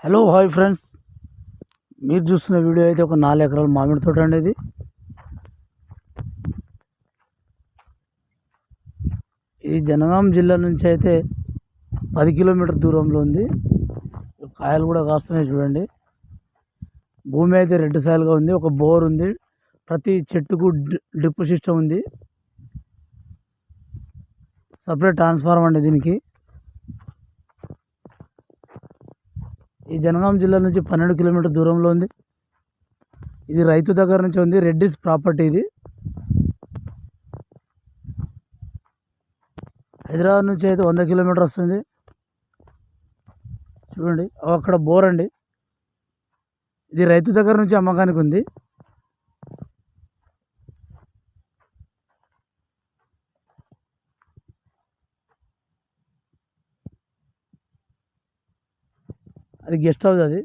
Hello hi friends, మీరు చూస్తున్న video అయితే ఒక 4 ఎకరాల మామిడి తోట అండి. ఇది జనగాం జిల్లా నుంచి అయితే 10 కిలోమీటర్ దూరంలో ఉంది. కాయలు కూడా కాస్తున్నాయి చూడండి. భూమి అయితే రెడ్ సాయిల్గా ఉంది. ఒక బోర్ ఉంది. ప్రతి చెట్టుకు డ్రిప్ సిస్టమ్ ఉంది. సపరేట్ ట్రాన్స్ఫార్మర్ అండి దీనికి. ఈ జనగాం జిల్లా నుంచి 12 కిలోమీటర్ దూరంలో ఉంది. ఇది రైతు దగ్గర నుంచి ఉంది. రెడ్డిస్ ప్రాపర్టీ ఇది. హైదరాబాద్ నుంచి అయితే 100 కిలోమీటర్ వస్తుంది. చూడండి, అక్కడ బోర్ అండి. ఇది రైతు దగ్గర నుంచి అమ్మకానికి ఉంది. అది గెస్ట్ హౌస్. అది